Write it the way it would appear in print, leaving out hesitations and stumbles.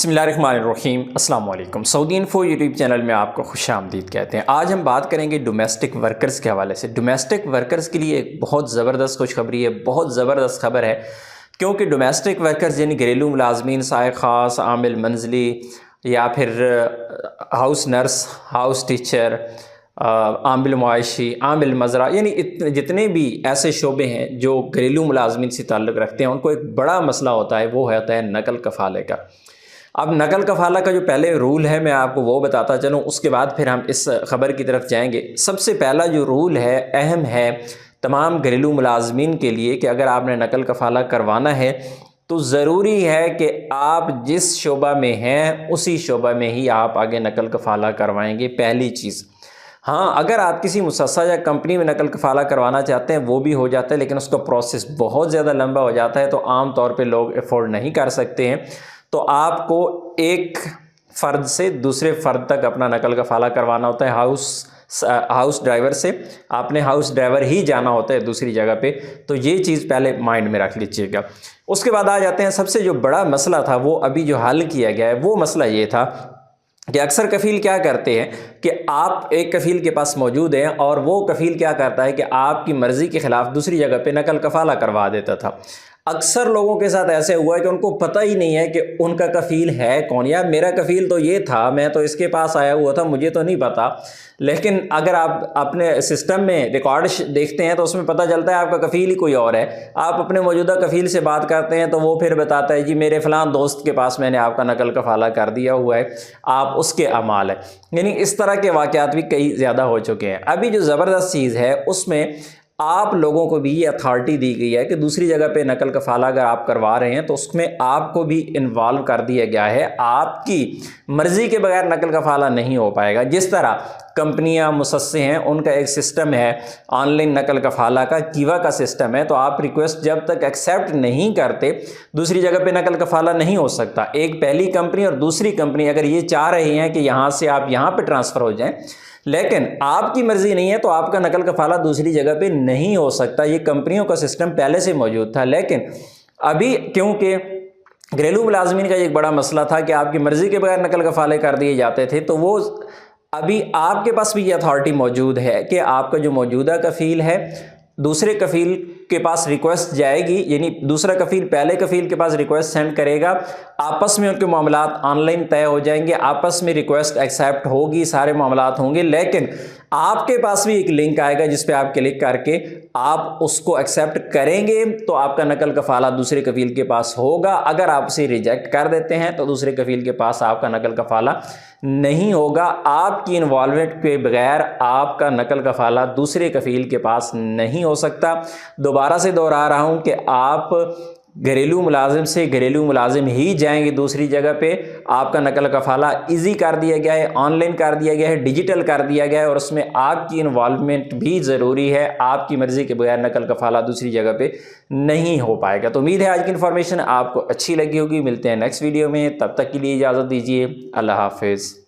बिस्मिल्लाहिर्रहमानिर्रहीम। अस्सलाम वालेकुम। सऊदी इन्फो यूट्यूब चैनल में आपको खुश आमदीद कहते हैं। आज हम बात करेंगे डोमेस्टिक वर्कर्स के हवाले से। डोमेस्टिक वर्कर्स के लिए एक बहुत ज़बरदस्त खुशखबरी है, बहुत ज़बरदस्त खबर है, क्योंकि डोमेस्टिक वर्कर्स यानी घरेलू मुलाजमीन, साय ख़ास, आमिल मंजली या फिर हाउस नर्स, हाउस टीचर, आमिल मुआशी, आमिल मज़रा, यानी जितने भी ऐसे शोबे हैं जो घरेलू मुलाजमीन से ताल्लुक़ रखते हैं, उनको एक बड़ा मसला होता है, वो होता है नकल कफ़ाले का। अब नकल कफ़ाला का जो पहले रूल है मैं आपको वो बताता चलूँ, उसके बाद फिर हम इस ख़बर की तरफ जाएंगे। सबसे पहला जो रूल है, अहम है तमाम घरेलू मुलाजमीन के लिए कि अगर आपने नकल कफ़ाला करवाना है तो ज़रूरी है कि आप जिस शोबा में हैं उसी शोबा में ही आप आगे नकल कफ़ाला करवाएंगे, पहली चीज़। हाँ, अगर आप किसी मुसस्सा या कंपनी में नकल कफ़ाला करवाना चाहते हैं वो भी हो जाता है, लेकिन उसका प्रोसेस बहुत ज़्यादा लंबा हो जाता है, तो आम तौर पे लोग अफोर्ड नहीं कर सकते हैं। तो आपको एक फ़र्द से दूसरे फ़र्द तक अपना नकल कफ़ाला करवाना होता है। हाउस ड्राइवर से आपने हाउस ड्राइवर ही जाना होता है दूसरी जगह पे, तो ये चीज़ पहले माइंड में रख लीजिएगा। उसके बाद आ जाते हैं सबसे जो बड़ा मसला था वो अभी जो हल किया गया है, वो मसला ये था कि अक्सर कफ़ील क्या करते हैं कि आप एक कफ़ील के पास मौजूद हैं और वो कफ़ील क्या करता है कि आपकी मर्ज़ी के ख़िलाफ़ दूसरी जगह पे नकल कफ़ाला करवा देता था। अक्सर लोगों के साथ ऐसे हुआ है कि उनको पता ही नहीं है कि उनका कफ़ील है कौन। यार मेरा कफ़ील तो ये था, मैं तो इसके पास आया हुआ था, मुझे तो नहीं पता। लेकिन अगर आप अपने सिस्टम में रिकॉर्ड देखते हैं तो उसमें पता चलता है आपका कफ़ील ही कोई और है। आप अपने मौजूदा कफ़ील से बात करते हैं तो वो फिर बताता है जी मेरे फ़लाँ दोस्त के पास मैंने आपका नकल कफ़ाला कर दिया हुआ है, आप उसके अमाल है। यानी इस तरह के वाक़यात भी कई ज़्यादा हो चुके हैं। अभी जो ज़बरदस्त चीज़ है उसमें आप लोगों को भी ये अथॉरिटी दी गई है कि दूसरी जगह पे नकल कफ़ाला अगर आप करवा रहे हैं तो उसमें आपको भी इन्वॉल्व कर दिया गया है। आपकी मर्ज़ी के बगैर नकल कफ़ाला नहीं हो पाएगा। जिस तरह कंपनियां, मुसस्से हैं, उनका एक सिस्टम है ऑनलाइन नकल कफ़ाला का, कीवा का सिस्टम है, तो आप रिक्वेस्ट जब तक एक्सेप्ट नहीं करते दूसरी जगह पे नकल कफ़ाला नहीं हो सकता। एक पहली कंपनी और दूसरी कंपनी अगर ये चाह रही हैं कि यहाँ से आप यहाँ पे ट्रांसफ़र हो जाएं, लेकिन आपकी मर्ज़ी नहीं है तो आपका नकल कफ़ाला दूसरी जगह पे नहीं हो सकता। ये कंपनियों का सिस्टम पहले से मौजूद था, लेकिन अभी क्योंकि घरेलू मुलाजमीन का एक बड़ा मसला था कि आपकी मर्ज़ी के बगैर नकल कफ़ाले कर दिए जाते थे, तो वो अभी आपके पास भी ये अथॉरिटी मौजूद है कि आपका जो मौजूदा कफ़ील है दूसरे कफ़ील के पास रिक्वेस्ट जाएगी, यानी दूसरा कफ़ील पहले कफ़ील के पास रिक्वेस्ट सेंड करेगा, आपस में उनके मामलात ऑनलाइन तय हो जाएंगे, आपस में रिक्वेस्ट एक्सेप्ट होगी, सारे मामलात होंगे, लेकिन आपके पास भी एक लिंक आएगा जिस पे आप क्लिक करके आप उसको एक्सेप्ट करेंगे तो आपका नकल कफ़ाला दूसरे कफ़ील के पास होगा। अगर आप उसे रिजेक्ट कर देते हैं तो दूसरे कफ़ील के पास आपका नकल कफ़ाला नहीं होगा। आपकी इन्वॉल्वमेंट के बगैर आपका नकल कफ़ाला दूसरे कफ़ील के पास नहीं हो सकता। दोबारा से दोहरा रहा हूँ कि आप घरेलू मुलाजिम से घरेलू मुलाजिम ही जाएंगे दूसरी जगह पे। आपका नकल कफ़ाला इजी कर दिया गया है, ऑनलाइन कर दिया गया है, डिजिटल कर दिया गया है, और उसमें आपकी इन्वॉल्वमेंट भी ज़रूरी है। आपकी मर्ज़ी के बगैर नकल कफ़ाला दूसरी जगह पे नहीं हो पाएगा। तो उम्मीद है आज की इन्फॉर्मेशन आपको अच्छी लगी होगी। मिलते हैं नेक्स्ट वीडियो में, तब तक के लिए इजाज़त दीजिए। अल्लाह हाफ़िज़।